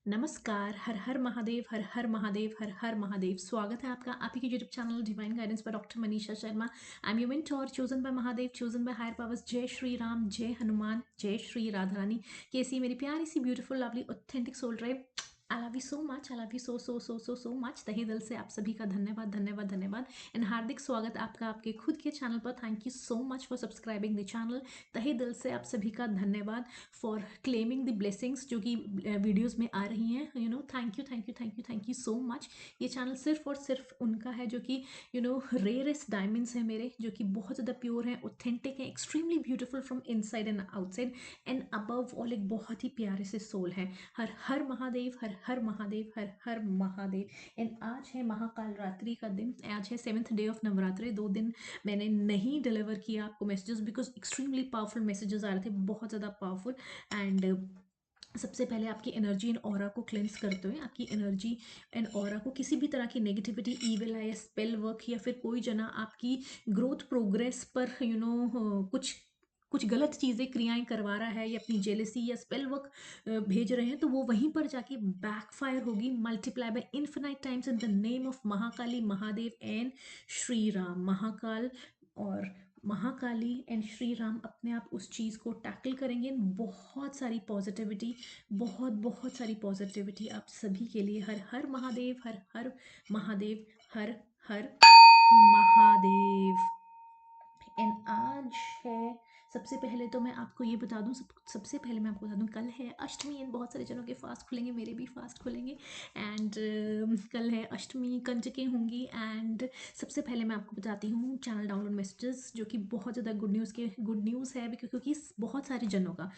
नमस्कार, हर हर महादेव, हर हर महादेव, हर हर महादेव। स्वागत है आपका आप ही के यूट्यूब चैनल डिवाइन गाइडेंस पर doctor Manisha Sharma. I am your mentor, chosen by Mahadev, chosen by higher powers. जय श्री राम, जय हनुमान, जय श्री राधा रानी। कैसी मेरी प्यारी सी beautiful lovely authentic soul drive. I love you so much, I love you so much. तहे दिल से आप सभी का धन्यवाद धन्यवाद धन्यवाद एंड हार्दिक स्वागत आपका आपके खुद के चैनल पर। Thank you so much for subscribing the channel. तहे दिल से आप सभी का धन्यवाद फॉर क्लेमिंग द ब्लेसिंग्स जो कि वीडियोस में आ रही हैं। Thank you thank you thank you thank you so much. ये चैनल सिर्फ और सिर्फ उनका है जो कि रेयरेस्ट डायमंड्स है मेरे, जो कि बहुत ज़्यादा प्योर हैं, ऑथेंटिक हैं, extremely beautiful from inside and outside and above all एक बहुत ही प्यारे से सोल है। हर हर महादेव, हर हर महादेव, हर हर महादेव। एंड आज है महाकाल रात्रि का दिन, आज है 7th डे ऑफ नवरात्रि। 2 दिन मैंने नहीं डिलीवर किया आपको messages because extremely powerful messages आ रहे थे, बहुत ज़्यादा पावरफुल। एंड सबसे पहले आपकी एनर्जी एंड ऑरा को क्लेंस करते हुए, आपकी एनर्जी एंड ऑरा को किसी भी तरह की नेगेटिविटी, ईविल है या स्पेल वर्क या फिर कोई जना आपकी ग्रोथ प्रोग्रेस पर कुछ कुछ गलत चीज़ें क्रियाएं करवा रहा है या अपनी जेलेसी या स्पेल वर्क भेज रहे हैं, तो वो वहीं पर जाके बैकफायर होगी, multiply by infinite times in the name of Mahakali, Mahadev and Shri Ram. Mahakal और महाकाली एंड श्री राम अपने आप उस चीज़ को टैकल करेंगे। बहुत सारी पॉजिटिविटी, बहुत बहुत सारी पॉजिटिविटी आप सभी के लिए। हर हर महादेव, हर हर महादेव, हर हर महादेव। एंड आज है, सबसे पहले तो मैं आपको ये बता दूं, सबसे पहले मैं आपको बता दूं, कल है अष्टमी एंड बहुत सारे जनों के फास्ट खुलेंगे, मेरे भी फास्ट खुलेंगे। एंड कल है अष्टमी, कंजकें होंगी। एंड सबसे पहले मैं आपको बताती हूँ चैनल डाउनलोड मैसेजेस, जो कि बहुत ज़्यादा गुड न्यूज़ है क्योंकि बहुत सारे जनों का,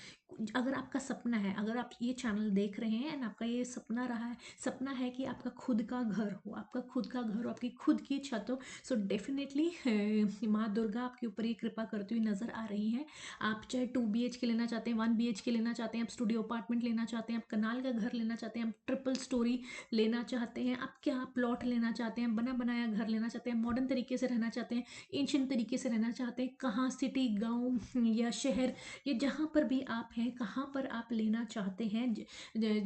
अगर आपका सपना है, अगर आप ये चैनल देख रहे हैं एंड आपका ये सपना रहा है, सपना है कि आपका खुद का घर हो, आपका खुद का घर हो, आपकी खुद की छत हो, सो डेफिनेटली माँ दुर्गा आपके ऊपर ये कृपा करती हुई नजर आ रही है। आप चाहे 2 BHK लेना चाहते हैं, 1 BHK लेना चाहते हैं, आप स्टूडियो अपार्टमेंट लेना चाहते हैं, आप कनाल का घर लेना चाहते हैं, आप ट्रिपल स्टोरी लेना चाहते हैं, आप क्या प्लॉट लेना चाहते हैं, बना बनाया घर लेना चाहते हैं, मॉडर्न तरीके से रहना चाहते हैं, एंशिएंट तरीके से रहना चाहते हैं, कहाँ सिटी, गाँव या शहर, ये जहाँ पर भी आप हैं, कहाँ पर आप लेना चाहते हैं,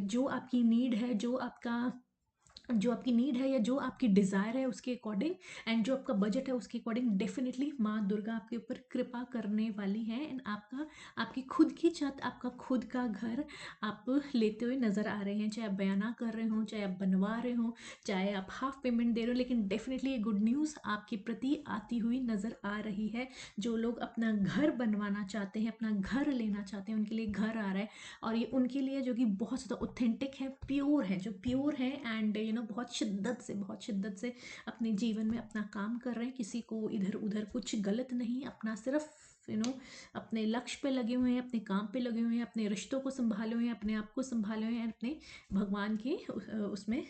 जो आपकी नीड है, जो आपकी नीड है या जो आपकी डिज़ायर है उसके अकॉर्डिंग एंड जो आपका बजट है उसके अकॉर्डिंग, डेफिनेटली माँ दुर्गा आपके ऊपर कृपा करने वाली है। एंड आपकी खुद की छत, आपका खुद का घर आप लेते हुए नज़र आ रहे हैं। चाहे आप बयाना कर रहे हो, चाहे आप बनवा रहे हो, चाहे आप हाफ पेमेंट दे रहे हो, लेकिन डेफिनेटली ये गुड न्यूज़ आपके प्रति आती हुई नज़र आ रही है। जो लोग अपना घर बनवाना चाहते हैं, अपना घर लेना चाहते हैं, उनके लिए घर आ रहा है। और ये उनके लिए जो कि बहुत ज़्यादा ऑथेंटिक है, प्योर है, जो प्योर है एंड बहुत शिद्दत से अपने जीवन में अपना काम कर रहे हैं। किसी को इधर उधर कुछ गलत नहीं, अपना सिर्फ अपने लक्ष्य पे लगे हुए हैं, अपने काम पे लगे हुए हैं, अपने रिश्तों को संभाले हुए हैं, अपने आप को संभाले हुए हैं, अपने भगवान के उसमें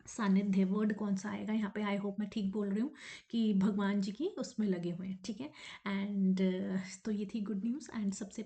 सानिध्य, वर्ड कौन सा आएगा यहाँ पे, आई होप मैं ठीक बोल रही हूँ, कि भगवान जी की उसमें लगे हुए हैं, ठीक है। एंड तो ये थी गुड न्यूज़। एंड सबसे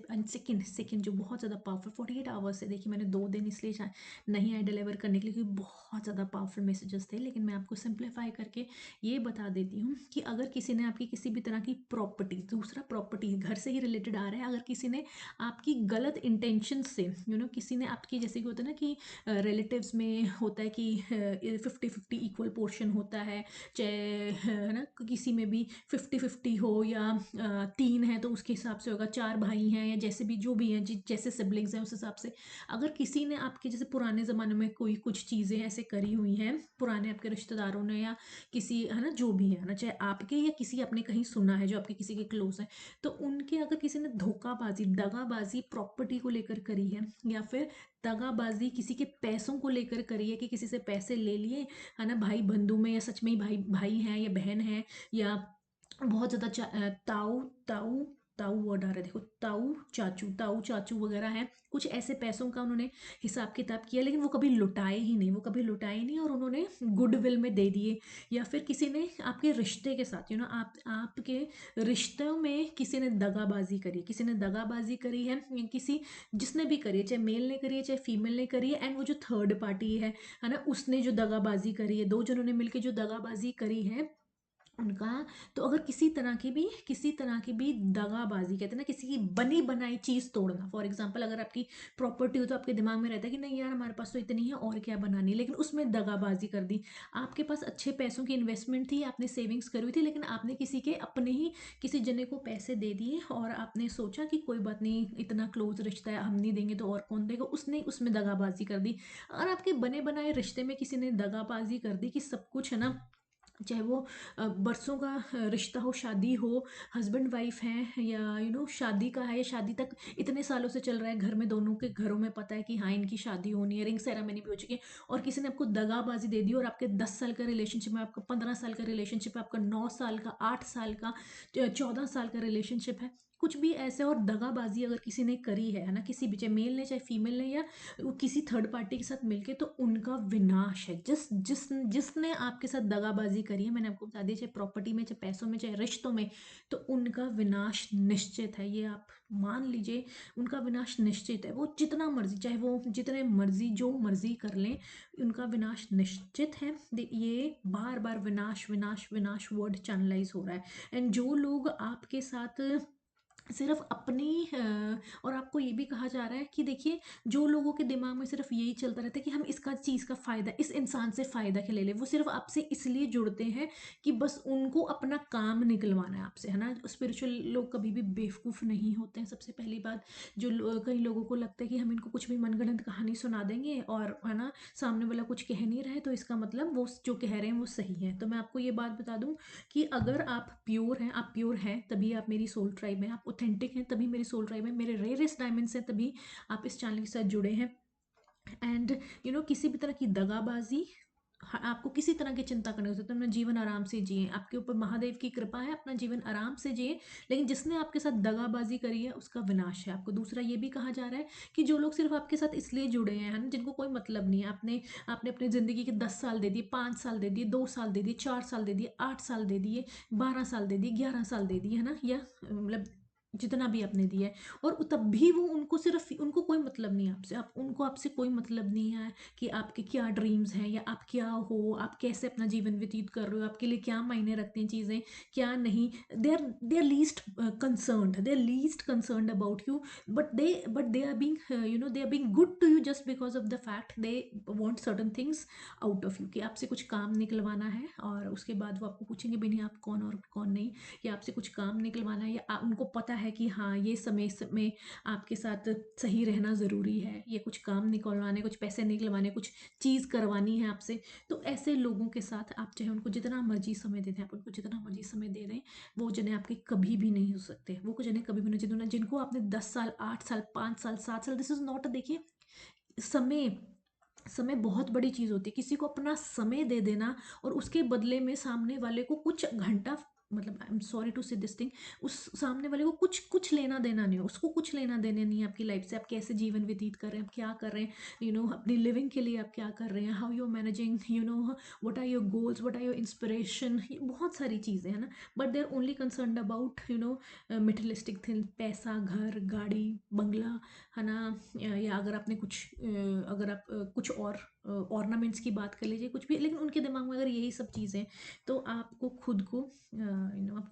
सेकंड जो बहुत ज़्यादा पावरफुल, 48 आवर्स से, देखिए मैंने 2 दिन इसलिए नहीं आए डिलीवर करने के लिए क्योंकि बहुत ज़्यादा पावरफुल मैसेजेस थे, लेकिन मैं आपको सिंप्लीफाई करके ये बता देती हूँ कि अगर किसी ने आपकी किसी भी तरह की प्रॉपर्टी, दूसरा प्रॉपर्टी घर से ही रिलेटेड आ रहा है, अगर किसी ने आपकी गलत इंटेंशन से किसी ने आपकी, जैसे कि होता है ना कि रिलेटिव्स में होता है कि 50-50 इक्वल पोर्शन होता है, चाहे है ना, किसी में भी 50-50 हो या 3 है तो उसके हिसाब से होगा, 4 भाई हैं या जैसे भी जो भी हैं, जैसे सिबलिंग्स हैं उस हिसाब से। अगर किसी ने आपके जैसे पुराने ज़माने में कोई कुछ चीज़ें ऐसे करी हुई हैं, पुराने आपके रिश्तेदारों ने या किसी, है ना, जो भी है ना, चाहे आपके या किसी आपने कहीं सुना है जो आपके किसी के क्लोज है, तो उनके अगर किसी ने धोखाबाजी, दगाबाजी प्रॉपर्टी को लेकर करी है, या फिर दगाबाजी किसी के पैसों को लेकर करी है कि किसी से पैसे ले लिए, है ना, भाई बंधु में, या सच में ही भाई भाई हैं या बहन है, या बहुत ज़्यादा ताऊ ताऊ ताऊ वर्ड आ रहा है, देखो, ताऊ चाचू वगैरह हैं, कुछ ऐसे पैसों का उन्होंने हिसाब किताब किया, लेकिन वो कभी लुटाए ही नहीं, वो कभी लुटाए नहीं और उन्होंने गुडविल में दे दिए। या फिर किसी ने आपके रिश्ते के साथ, आपके रिश्तों में किसी ने दगाबाजी करी, किसी ने दगाबाजी करी है, किसी, जिसने भी करी है, चाहे मेल ने करी है चाहे फीमेल ने करी है, एंड वो जो थर्ड पार्टी है ना, उसने जो दगाबाजी करी है, 2 जनों ने मिलकर जो दगाबाजी करी है, उनका। तो अगर किसी तरह की भी दगाबाजी, कहते हैं ना, किसी की बनी बनाई चीज़ तोड़ना, फॉर एग्जांपल अगर आपकी प्रॉपर्टी हो तो आपके दिमाग में रहता है कि नहीं यार हमारे पास तो इतनी है और क्या बनानी, लेकिन उसमें दगाबाजी कर दी। आपके पास अच्छे पैसों की इन्वेस्टमेंट थी, आपने सेविंग्स करी हुई थी, लेकिन आपने किसी के अपने ही किसी जने को पैसे दे दिए और आपने सोचा कि कोई बात नहीं, इतना क्लोज रिश्ता है, हम नहीं देंगे तो और कौन देगा, उसने उसमें दगाबाजी कर दी। और आपके बने बनाए रिश्ते में किसी ने दगाबाजी कर दी कि सब कुछ है ना, चाहे वो बरसों का रिश्ता हो, शादी हो, हस्बैंड वाइफ हैं, या शादी का है, या शादी तक इतने सालों से चल रहा है, घर में दोनों के घरों में पता है कि हाँ इनकी शादी होनी है, रिंग सेरेमनी भी हो चुकी है, और किसी ने आपको दगाबाजी दे दी और आपके 10 साल का रिलेशनशिप है, आपका 15 साल का रिलेशनशिप है, आपका 9 साल का, 8 साल का, 14 साल का रिलेशनशिप है, कुछ भी ऐसे, और दगाबाजी अगर किसी ने करी है ना, किसी भी, चाहे मेल ने चाहे फीमेल ने, या वो किसी थर्ड पार्टी के साथ मिलके, तो उनका विनाश है। जिसने आपके साथ दगाबाजी करी है, मैंने आपको बता दिया, चाहे प्रॉपर्टी में, चाहे पैसों में, चाहे रिश्तों में, तो उनका विनाश निश्चित है, ये आप मान लीजिए। उनका विनाश निश्चित है, वो जितना मर्जी, चाहे वो जितने मर्जी जो मर्जी कर लें, उनका विनाश निश्चित है। ये बार बार विनाश विनाश विनाश वर्ड चैनलाइज हो रहा है। एंड जो लोग आपके साथ सिर्फ अपनी और आपको ये भी कहा जा रहा है कि देखिए, जो लोगों के दिमाग में सिर्फ यही चलता रहता है कि हम इसका चीज़ का फ़ायदा, इस इंसान से फ़ायदा के ले लें, वो सिर्फ आपसे इसलिए जुड़ते हैं कि बस उनको अपना काम निकलवाना है आपसे, है ना। स्पिरिचुअल लोग कभी भी बेवकूफ़ नहीं होते हैं, सबसे पहली बात। कई लोगों को लगता है कि हम इनको कुछ भी मनगढ़ंत कहानी सुना देंगे और, है ना, सामने वाला कुछ कह नहीं रहा है तो इसका मतलब वो जो कह रहे हैं वो सही है। तो मैं आपको ये बात बता दूं कि अगर आप प्योर हैं तभी आप मेरी सोल ट्राइब में, आप ऑथेंटिक हैं तभी मेरी सोल ट्राइब में, मेरे रेयरेस्ट डायमंड्स हैं तभी आप इस चैनल के साथ जुड़े हैं। एंड किसी भी तरह की दगाबाजी, आपको किसी तरह की चिंता करनी हो सकती है, अपना जीवन आराम से जिए, आपके ऊपर महादेव की कृपा है, अपना जीवन आराम से जिए। लेकिन जिसने आपके साथ दगाबाजी करी है उसका विनाश है। आपको दूसरा ये भी कहा जा रहा है कि जो लोग सिर्फ आपके साथ इसलिए जुड़े हैं, है ना, जिनको कोई मतलब नहीं है, आपने अपनी ज़िंदगी के 10 साल दे दिए, 5 साल दे दिए, 2 साल दे दिए, 4 साल दे दिए, 8 साल दे दिए, 12 साल दे दिए, 11 साल दे दिए, है ना, या मतलब जितना भी आपने दिया है, और तब भी वो, उनको कोई मतलब नहीं है आपसे, उनको आपसे कोई मतलब नहीं है कि आपके क्या ड्रीम्स हैं, या आप क्या हो, आप कैसे अपना जीवन व्यतीत कर रहे हो, आपके लिए क्या मायने रखती हैं चीज़ें, क्या नहीं। They are least concerned about you, but they are being, they are being good to you just because of the fact they want certain things out of you, कि आपसे कुछ काम निकलवाना है, और उसके बाद वो आपको पूछेंगे भी नहीं आप कौन और कौन नहीं, या आपसे कुछ काम निकलवाना है, या उनको पता है कि हाँ ये समय में आपके साथ सही रहना ज़रूरी है, ये कुछ काम निकलवाने, कुछ पैसे निकलवाने, कुछ चीज़ करवानी है आपसे। तो ऐसे लोगों के साथ आप चाहे उनको जितना मर्जी समय दे दें, आप उनको जितना मर्जी समय दे दें, वो जने आपके कभी भी नहीं हो सकते, वो जने कभी भी नहीं, जिनको आपने 10 साल, 8 साल, 5 साल, 7 साल, दिस इज़ नॉट, देखिए, समय समय बहुत बड़ी चीज़ होती है। किसी को अपना समय दे देना और उसके बदले में सामने वाले को कुछ घंटा, मतलब आई एम सॉरी टू से दिस थिंग, उस सामने वाले को कुछ कुछ लेना देना नहीं हो, उसको कुछ लेना देना नहीं है आपकी लाइफ से, आप कैसे जीवन व्यतीत कर रहे हैं, आप क्या कर रहे हैं, अपनी लिविंग के लिए आप क्या कर रहे हैं, how you managing, what are your goals, what are your inspiration, बहुत सारी चीज़ें हैं ना। But they are only concern about materialistic thing, पैसा, घर, गाड़ी, बंगला, है ना, या अगर आपने कुछ अगर आप कुछ और ऑर्नामेंट्स की बात कर लीजिए, कुछ भी, लेकिन उनके दिमाग में अगर यही सब चीज़ें, तो आपको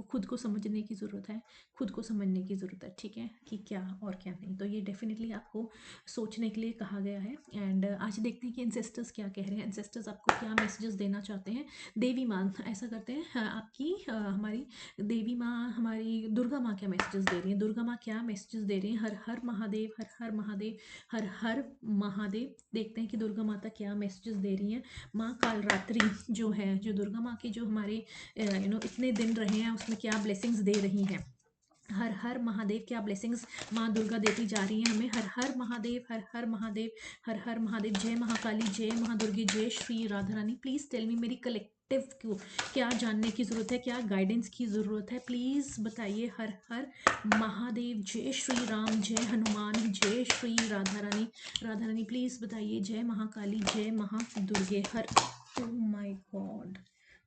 खुद को समझने की ज़रूरत है, खुद को समझने की ज़रूरत है, ठीक है, कि क्या और क्या नहीं। तो ये डेफिनेटली आपको सोचने के लिए कहा गया है। एंड आज देखते हैं कि एंसेस्टर्स क्या कह रहे हैं, एंसेस्टर्स आपको क्या मैसेजेस देना चाहते हैं। देवी माँ, ऐसा करते हैं, आपकी हमारी देवी माँ, हमारी दुर्गा माँ क्या मैसेजेस दे रही हैं, दुर्गा माँ क्या मैसेजेस दे रही हैं। हर हर महादेव, हर हर महादेव, हर हर महादेव। देखते हैं कि दुर्गा माता क्या मैसेजेस दे रही हैं। माँ कालरात्रि जो है, जो दुर्गा माँ के जो हमारे इतने दिन रहे हैं उसमें क्या ब्लेसिंग्स दे रही हैं। हर हर महादेव क्या ब्लेसिंग्स माँ दुर्गा देती जा रही हैं हमें। हर हर महादेव, हर हर महादेव, हर हर महादेव। जय महाकाली, जय महादुर्गे, जय Shri Radha Rani. Please tell me, मेरी कलेक्टिव को क्या जानने की ज़रूरत है, क्या गाइडेंस की ज़रूरत है, प्लीज़ बताइए। हर हर महादेव, जय श्री राम, जय हनुमान, जय श्री राधा रानी। राधा रानी प्लीज़ बताइए। जय महाकाली, जय महादुर्गे। हर, oh my god,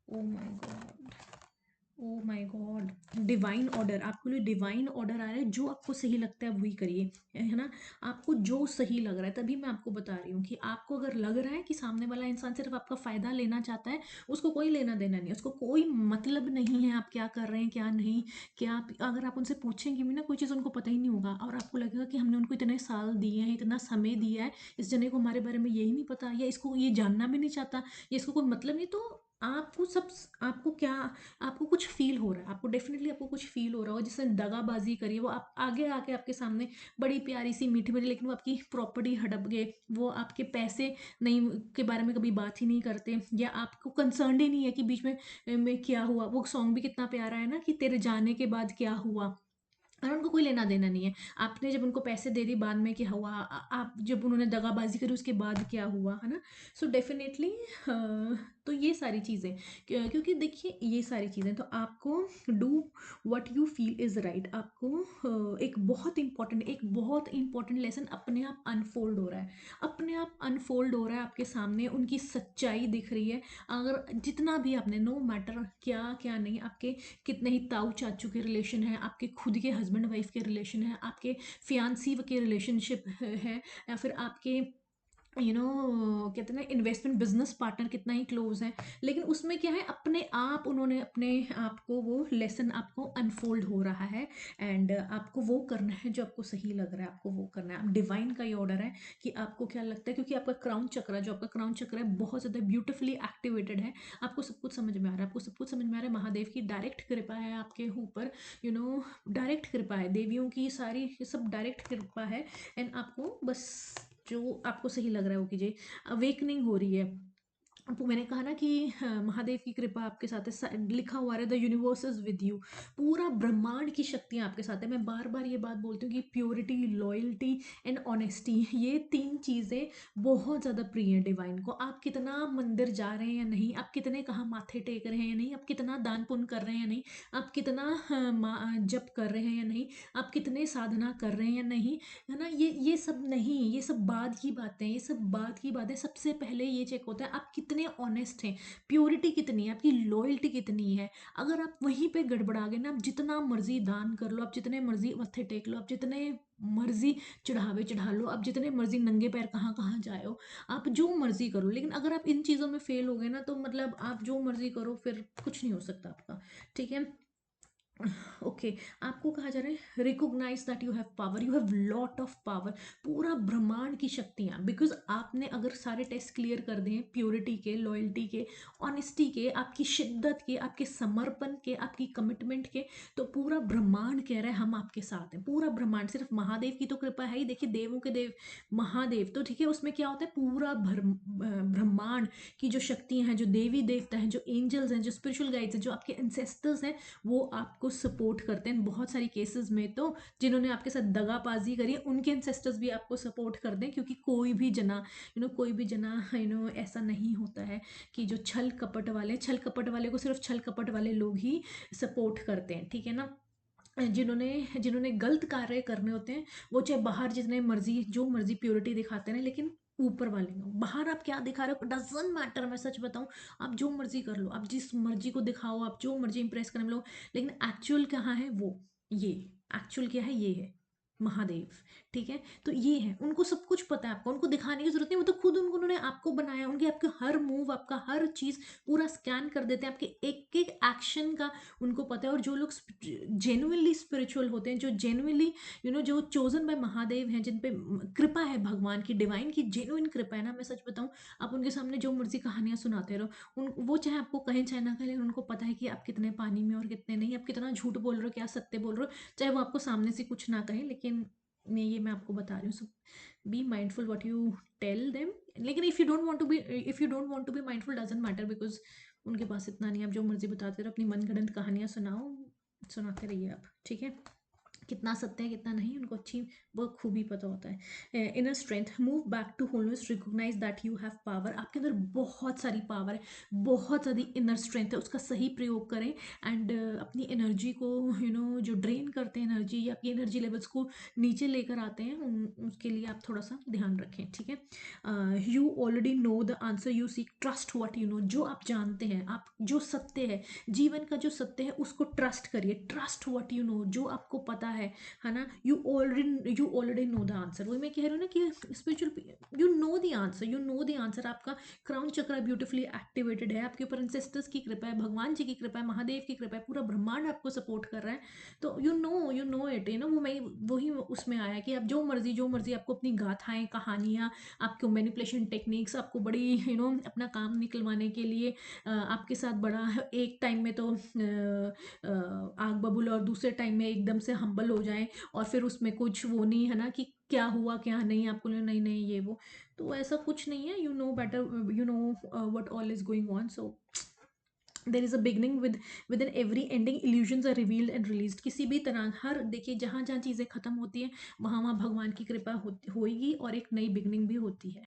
oh my god, oh my god, divine order, आपके लिए डिवाइन ऑर्डर आ रहा है, जो आपको सही लगता है वही करिए, है ना। आपको जो सही लग रहा है, तभी मैं आपको बता रही हूँ कि आपको अगर लग रहा है कि सामने वाला इंसान सिर्फ आपका फायदा लेना चाहता है, उसको कोई लेना देना नहीं, उसको कोई मतलब नहीं है आप क्या कर रहे हैं क्या नहीं। क्या आप, अगर आप उनसे पूछेंगे भी ना कोई चीज़, उनको पता ही नहीं होगा, और आपको लगेगा कि हमने उनको इतने साल दिए हैं, इतना समय दिया है, इस जने को हमारे बारे में यही नहीं पता, या इसको ये जानना भी नहीं चाहता, या इसको कोई मतलब नहीं। तो आपको सब, आपको क्या, आपको कुछ फील हो रहा है, आपको डेफिनेटली आपको कुछ फील हो रहा होगा, जिससे दगाबाजी करिए, वो आप आगे आके आपके सामने बड़ी प्यारी सी मीठी मीठी, लेकिन वो आपकी प्रॉपर्टी हड़प गए, वो आपके पैसे नहीं के बारे में कभी बात ही नहीं करते, या आपको कंसर्न ही नहीं है कि बीच में क्या हुआ। वो सॉन्ग भी कितना प्यारा है ना, कि तेरे जाने के बाद क्या हुआ, और उनको कोई लेना देना नहीं है। आपने जब उनको पैसे दे दिए, बाद में क्या हुआ, आप जब उन्होंने दगाबाजी करी उसके बाद क्या हुआ, है ना। सो डेफिनेटली, तो ये सारी चीज़ें, क्योंकि देखिए ये सारी चीज़ें, तो आपको do what you feel is right. आपको एक बहुत इंपॉर्टेंट लेसन अपने आप अनफोल्ड हो रहा है, अपने आप अनफोल्ड हो रहा है आपके सामने, उनकी सच्चाई दिख रही है। अगर जितना भी आपने, नो मैटर क्या क्या नहीं, आपके कितने ही ताऊ चाचू के रिलेशन है, आपके खुद के हस्बैंड वाइफ के रिलेशन है, आपके फियांसी के रिलेशनशिप है, या फिर आपके कहते हैं ना इन्वेस्टमेंट बिजनेस पार्टनर कितना ही क्लोज है, लेकिन उसमें क्या है, अपने आप उन्होंने अपने आप को, वो लेसन आपको अनफोल्ड हो रहा है, एंड आपको वो करना है जो आपको सही लग रहा है, आपको वो करना है। आप डिवाइन का ये ऑर्डर है कि आपको क्या लगता है, क्योंकि आपका क्राउन चक्र, जो आपका क्राउन चक्र है, बहुत ज़्यादा ब्यूटिफुली एक्टिवेटेड है। आपको सब कुछ समझ में आ रहा है, आपको सब कुछ समझ में आ रहा है, महादेव की डायरेक्ट कृपा है आपके ऊपर, डायरेक्ट कृपा है, देवियों की सारी सब डायरेक्ट कृपा है। एंड आपको बस जो आपको सही लग रहा है वो कीजिए। अवेकनिंग हो रही है आपको, मैंने कहा ना कि महादेव की कृपा आपके साथ है, लिखा हुआ है the universe is with you, पूरा ब्रह्मांड की शक्तियाँ आपके साथ है। मैं बार बार ये बात बोलती हूँ कि प्योरिटी, लॉयल्टी एंड ऑनेस्टी, ये तीन चीज़ें बहुत ज़्यादा प्रिय हैं डिवाइन को। आप कितना मंदिर जा रहे हैं या नहीं, आप कितने कहाँ माथे टेक रहे हैं या नहीं, आप कितना दान पुण्य कर रहे हैं या नहीं, आप कितना जप कर रहे हैं या नहीं, आप कितने साधना कर रहे हैं या नहीं, है ना। ये सब नहीं, ये सब बाद की बातें, ये सब बाद की बातें। सबसे पहले ये चेक होता है आप कितने ऑनेस्ट हैं, प्योरिटी कितनी है आपकी, लॉयल्टी कितनी है। अगर आप वहीं पे गड़बड़ा गए ना, आप जितना मर्जी दान कर लो, आप जितने मर्जी मत्थे टेक लो, आप जितने मर्जी चढ़ावे चढ़ा लो, आप जितने मर्जी नंगे पैर कहाँ कहाँ जाए हो, आप जो मर्जी करो, लेकिन अगर आप इन चीज़ों में फेल हो गए ना, तो मतलब आप जो मर्जी करो फिर कुछ नहीं हो सकता आपका, ठीक है। ओके, आपको कहा जा रहा है recognise that you have power, you have lot of power, पूरा ब्रह्मांड की शक्तियाँ, बिकॉज आपने अगर सारे टेस्ट क्लियर कर दिए, प्योरिटी के, लॉयल्टी के, ऑनेस्टी के, आपकी शिद्दत के, आपके समर्पण के, आपकी कमिटमेंट के, तो पूरा ब्रह्मांड कह रहा है हम आपके साथ हैं। पूरा ब्रह्मांड, सिर्फ महादेव की तो कृपा है ही, देखिए देवों के देव महादेव, तो ठीक है, उसमें क्या होता है, पूरा ब्रह्मांड की जो शक्तियाँ हैं, जो देवी देवता हैं, जो एंजल्स हैं, जो स्पिरिचुअल गाइड्स हैं, जो आपके एंसेस्टर्स हैं, वो आपको सपोर्ट करते हैं। बहुत सारी केसेस में तो जिन्होंने आपके साथ दगाबाजी करी है, उनके एंसेस्टर्स भी आपको सपोर्ट कर दें, क्योंकि कोई भी जना, कोई भी जना, ऐसा नहीं होता है कि जो छल कपट वाले को सिर्फ छल कपट वाले लोग ही सपोर्ट करते हैं, ठीक है ना। जिन्होंने जिन्होंने गलत कार्य करने होते हैं, वो चाहे बाहर जितने मर्जी जो मर्जी प्योरिटी दिखाते हैं, लेकिन ऊपर वाले को, बाहर आप क्या दिखा रहे हो डजंट मैटर। मैं सच बताऊं, आप जो मर्जी कर लो, आप जिस मर्जी को दिखाओ, आप जो मर्जी इंप्रेस करने में लो, लेकिन एक्चुअल कहाँ है वो, ये एक्चुअल क्या है, ये है महादेव, ठीक है। तो ये है, उनको सब कुछ पता है, आपको उनको दिखाने की जरूरत नहीं, वो तो खुद उन्होंने आपको बनाया, उनके आपके हर मूव, आपका हर चीज पूरा स्कैन कर देते हैं, आपके एक एक एक्शन का उनको पता है। और जो लोग जेन्युइनली स्पिरिचुअल होते हैं, जो जेन्युइनली जो चोजन बाय महादेव हैं, जिन पे कृपा है भगवान की, डिवाइन की जेन्युइन कृपा है ना, मैं सच बताऊं, आप उनके सामने जो मर्जी कहानियां सुनाते रहो, उन वो चाहे आपको कहें चाहे ना कहें, लेकिन उनको पता है कि आप कितने पानी में और कितने नहीं, आप कितना झूठ बोल रहे हो, क्या सत्य बोल रहे हो, चाहे वो आपको सामने से कुछ ना कहें, लेकिन मैं आपको बता रही हूँ। So be mindful what you tell them, लेकिन if you don't want to be mindful doesn't matter, because उनके पास इतना नहीं, आप जो मर्जी बताते रहो, अपनी मनगढ़ंत कहानियां सुनाते रहिए आप, ठीक है। कितना सत्य है कितना नहीं उनको अच्छी खूबी पता होता है। Inner strength, move back to wholeness, recognise that you have power. आपके अंदर बहुत सारी पावर है, बहुत सारी इनर स्ट्रेंथ है, उसका सही प्रयोग करें। एंड अपनी एनर्जी को जो ड्रेन करते हैं एनर्जी या आपकी एनर्जी लेवल्स को नीचे लेकर आते हैं उसके लिए आप थोड़ा सा ध्यान रखें, ठीक है। You already know the answer you seek, trust what you know. जो आप जानते हैं, आप जो सत्य है जीवन का, जो सत्य है उसको ट्रस्ट करिए। ट्रस्ट व्हाट यू नो, जो आपको पता है ना। You already know the answer. वही मैं कह रही हूँ ना कि spiritual, you know the answer. आपका क्राउन चक्र ब्यूटीफुली एक्टिवेटेड है, आपके ऊपर एंसेस्टर्स की कृपा है, भगवान जी की कृपा है, महादेव की कृपा है, पूरा ब्रह्मांड आपको सपोर्ट कर रहा है। तो यू नो इट, वो मैं वही उसमें आया कि आप जो मर्जी आपको अपनी गाथाएं, कहानियाँ, आपको मैनिपुलेशन टेक्निक्स, आपको बड़ी अपना काम निकलवाने के लिए आपके साथ बड़ा एक टाइम में तो आग बबूल और दूसरे टाइम में एकदम से हम्बल हो जाएं, और फिर उसमें कुछ वो नहीं है ना कि क्या हुआ क्या नहीं, आपको नहीं नहीं ये वो। तो ऐसा कुछ नहीं है, you know better, you know what all is going on. So there is a beginning within every ending, illusions are revealed and released. किसी भी तरह, हर देखिए जहाँ जहाँ चीज़ें खत्म होती हैं वहाँ वहाँ भगवान की कृपा होगी और एक नई बिगनिंग भी होती है।